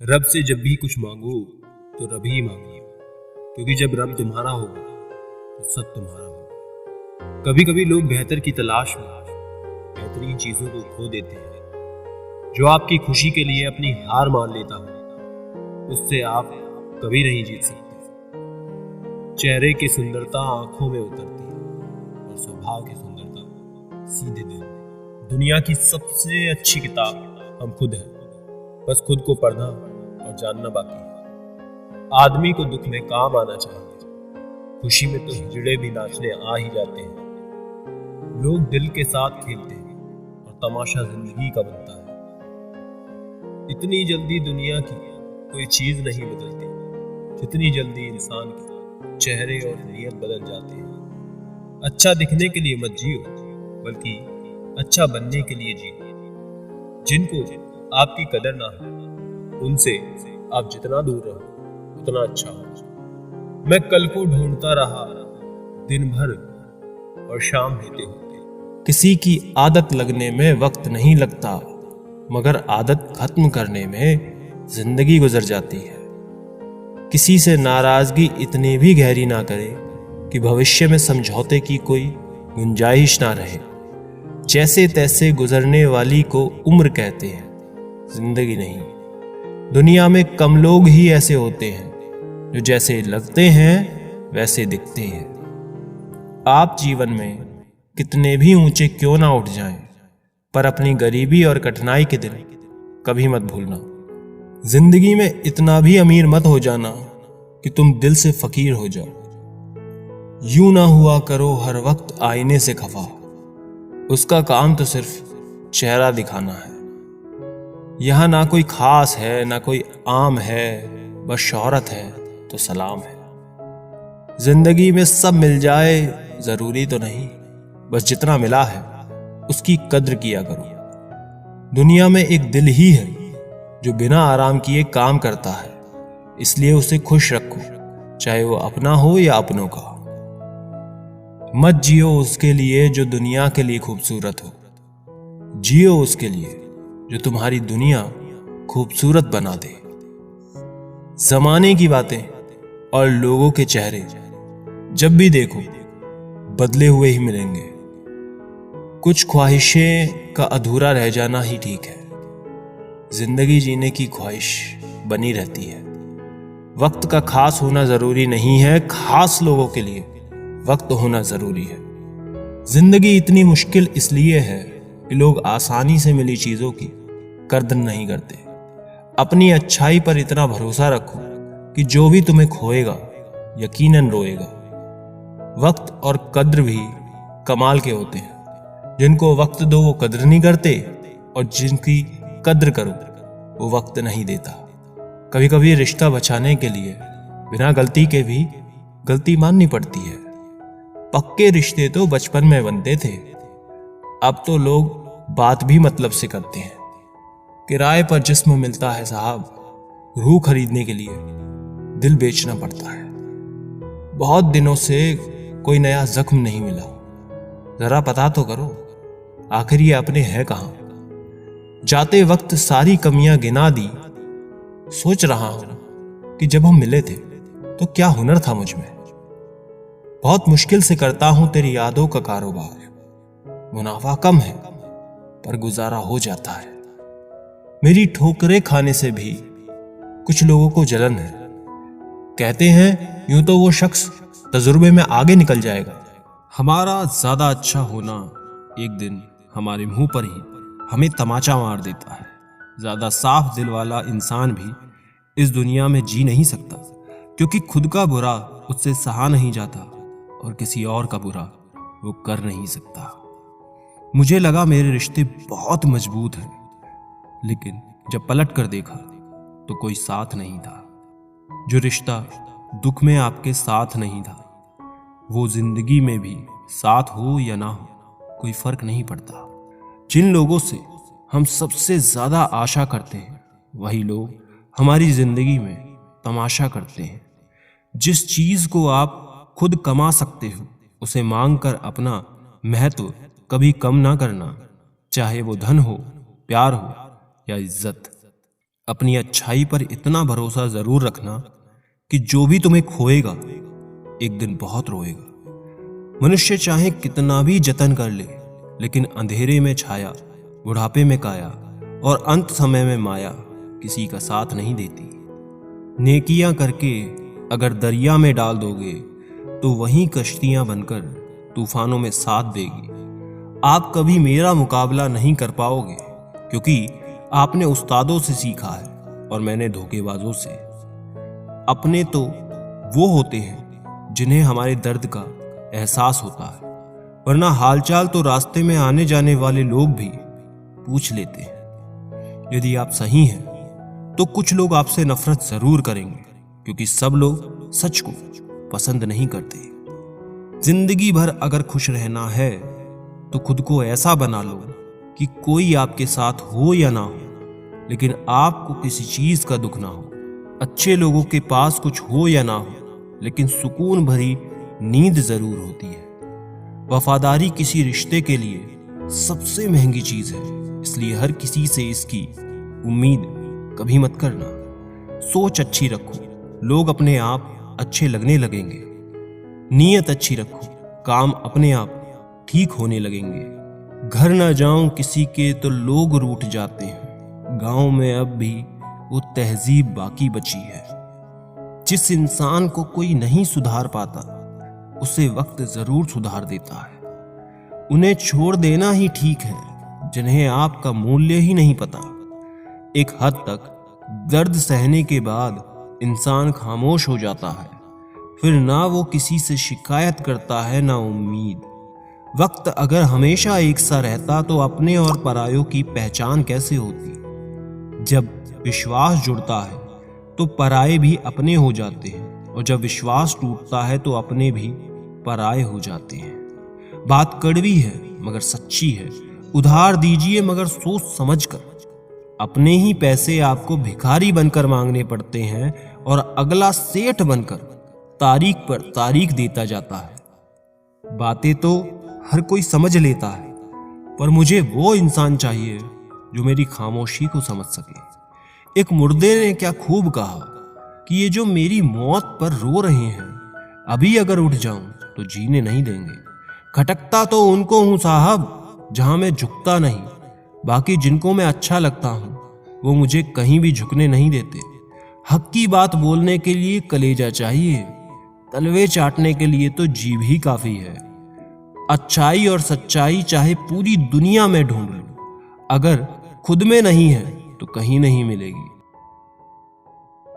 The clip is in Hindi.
रब से जब भी कुछ मांगो तो रब ही मांगिए, क्योंकि जब रब तुम्हारा होगा तो सब तुम्हारा होगा। कभी कभी लोग बेहतर की तलाश में बेहतरीन चीजों को खो देते हैं। जो आपकी खुशी के लिए अपनी हार मान लेता हो उससे आप कभी नहीं जीत सकते। चेहरे की सुंदरता आंखों में उतरती है और स्वभाव की सुंदरता सीधे दिल में। दुनिया की सबसे अच्छी किताब हम खुद हैं, बस खुद को पढ़ना और जानना बाकी है। आदमी को दुख में काम आना चाहिए, खुशी में तो हिजड़े भी नाचने आ ही जाते हैं। लोग दिल के साथ खेलते हैं और तमाशा जिंदगी का बनता है। इतनी जल्दी दुनिया की कोई चीज नहीं बदलती जितनी जल्दी इंसान के चेहरे और नीयत बदल जाते हैं। अच्छा दिखने के लिए मत जियो, बल्कि अच्छा बनने के लिए जियो। जिनको आपकी कदर ना हो उनसे आप जितना दूर रहो उतना अच्छा हो। मैं कल को ढूंढता रहा दिन भर और शाम होते होते। किसी की आदत लगने में वक्त नहीं लगता, मगर आदत खत्म करने में जिंदगी गुजर जाती है। किसी से नाराजगी इतनी भी गहरी ना करे कि भविष्य में समझौते की कोई गुंजाइश ना रहे। जैसे तैसे गुजरने वाली को उम्र कहते हैं, जिंदगी नहीं। दुनिया में कम लोग ही ऐसे होते हैं जो जैसे लगते हैं वैसे दिखते हैं। आप जीवन में कितने भी ऊंचे क्यों ना उठ जाएं, पर अपनी गरीबी और कठिनाई के दिन कभी मत भूलना। जिंदगी में इतना भी अमीर मत हो जाना कि तुम दिल से फकीर हो जाओ। यूं ना हुआ करो हर वक्त आईने से खफा, उसका काम तो सिर्फ चेहरा दिखाना है। यहां ना कोई खास है ना कोई आम है, बस शोहरत है तो सलाम है। जिंदगी में सब मिल जाए जरूरी तो नहीं, बस जितना मिला है उसकी कद्र किया करो। दुनिया में एक दिल ही है जो बिना आराम किए काम करता है, इसलिए उसे खुश रखो, चाहे वो अपना हो या अपनों का। मत जियो उसके लिए जो दुनिया के लिए खूबसूरत हो, जियो उसके लिए जो तुम्हारी दुनिया खूबसूरत बना दे। जमाने की बातें और लोगों के चेहरे जब भी देखो बदले हुए ही मिलेंगे। कुछ ख्वाहिशें का अधूरा रह जाना ही ठीक है। जिंदगी जीने की ख्वाहिश बनी रहती है। वक्त का खास होना जरूरी नहीं है, खास लोगों के लिए वक्त होना जरूरी है। जिंदगी इतनी मुश्किल इसलिए है कि लोग आसानी से मिली चीजों की कद्र नहीं करते। अपनी अच्छाई पर इतना भरोसा रखो कि जो भी तुम्हें खोएगा यकीनन रोएगा। वक्त और कद्र भी कमाल के होते हैं। जिनको वक्त दो वो कद्र नहीं करते, और जिनकी कद्र करो वो वक्त नहीं देता। कभी कभी रिश्ता बचाने के लिए बिना गलती के भी गलती माननी पड़ती है। पक्के रिश्ते तो बचपन में बनते थे, अब तो लोग बात भी मतलब से करते हैं। किराए पर जिस्म मिलता है साहब, रूह खरीदने के लिए दिल बेचना पड़ता है। बहुत दिनों से कोई नया जख्म नहीं मिला, जरा पता तो करो आखिर ये अपने है कहां। जाते वक्त सारी कमियां गिना दी, सोच रहा हूं कि जब हम मिले थे तो क्या हुनर था मुझ में। बहुत मुश्किल से करता हूं तेरी यादों का कारोबार। मुनाफा कम है पर गुजारा हो जाता है। मेरी ठोकरें खाने से भी कुछ लोगों को जलन है। कहते हैं यूं तो वो शख्स तजुर्बे में आगे निकल जाएगा। हमारा ज्यादा अच्छा होना एक दिन हमारे मुंह पर ही हमें तमाचा मार देता है। ज्यादा साफ दिल वाला इंसान भी इस दुनिया में जी नहीं सकता, क्योंकि खुद का बुरा उससे सहा नहीं जाता और किसी और का बुरा वो कर नहीं सकता। मुझे लगा मेरे रिश्ते बहुत मजबूत हैं, लेकिन जब पलट कर देखा तो कोई साथ नहीं था। जो रिश्ता दुख में आपके साथ नहीं था, वो जिंदगी में भी साथ हो या ना हो कोई फर्क नहीं पड़ता। जिन लोगों से हम सबसे ज्यादा आशा करते हैं वही लोग हमारी जिंदगी में तमाशा करते हैं। जिस चीज को आप खुद कमा सकते हो उसे मांग कर अपना महत्व कभी कम ना करना, चाहे वो धन हो, प्यार हो या इज्जत। अपनी अच्छाई पर इतना भरोसा जरूर रखना कि जो भी तुम्हें खोएगा एक दिन बहुत रोएगा। मनुष्य चाहे कितना भी जतन कर ले, लेकिन अंधेरे में छाया, बुढ़ापे में काया और अंत समय में माया किसी का साथ नहीं देती। नेकियां करके अगर दरिया में डाल दोगे तो वहीं कश्तियां बनकर तूफानों में साथ देगी। आप कभी मेरा मुकाबला नहीं कर पाओगे, क्योंकि आपने उस्तादों से सीखा है और मैंने धोखेबाजों से। अपने तो वो होते हैं जिन्हें हमारे दर्द का एहसास होता है, वरना हालचाल तो रास्ते में आने जाने वाले लोग भी पूछ लेते हैं। यदि आप सही हैं तो कुछ लोग आपसे नफरत जरूर करेंगे, क्योंकि सब लोग सच को पसंद नहीं करते। जिंदगी भर अगर खुश रहना है तो खुद को ऐसा बना लो कि कोई आपके साथ हो या ना हो, लेकिन आपको किसी चीज का दुख ना हो। अच्छे लोगों के पास कुछ हो या ना हो, लेकिन सुकून भरी नींद जरूर होती है। वफादारी किसी रिश्ते के लिए सबसे महंगी चीज है, इसलिए हर किसी से इसकी उम्मीद कभी मत करना। सोच अच्छी रखो, लोग अपने आप अच्छे लगने लगेंगे। नीयत अच्छी रखो, काम अपने आप ठीक होने लगेंगे। घर ना जाऊं किसी के तो लोग रूठ जाते हैं, गांव में अब भी वो तहजीब बाकी बची है। जिस इंसान को कोई नहीं सुधार पाता उसे वक्त जरूर सुधार देता है। उन्हें छोड़ देना ही ठीक है जिन्हें आपका मूल्य ही नहीं पता। एक हद तक दर्द सहने के बाद इंसान खामोश हो जाता है, फिर ना वो किसी से शिकायत करता है ना उम्मीद। वक्त अगर हमेशा एक सा रहता तो अपने और परायों की पहचान कैसे होती। जब विश्वास जुड़ता है तो पराये भी अपने हो जाते हैं, और जब विश्वास टूटता है तो अपने भी पराये हो जाते हैं। बात कड़वी है मगर सच्ची है। उधार दीजिए मगर सोच समझकर। अपने ही पैसे आपको भिखारी बनकर मांगने पड़ते हैं और अगला सेठ बनकर तारीख पर तारीख देता जाता है। बातें तो हर कोई समझ लेता है, पर मुझे वो इंसान चाहिए जो मेरी खामोशी को समझ सके। एक मुर्दे ने क्या खूब कहा कि ये जो मेरी मौत पर रो रहे हैं, अभी अगर उठ जाऊं तो जीने नहीं देंगे। खटकता तो उनको हूं साहब जहां मैं झुकता नहीं, बाकी जिनको मैं अच्छा लगता हूं वो मुझे कहीं भी झुकने नहीं देते। हक की बात बोलने के लिए कलेजा चाहिए, तलवे चाटने के लिए तो जीभ ही काफी है। अच्छाई और सच्चाई चाहे पूरी दुनिया में ढूंढ लो, अगर खुद में नहीं है तो कहीं नहीं मिलेगी।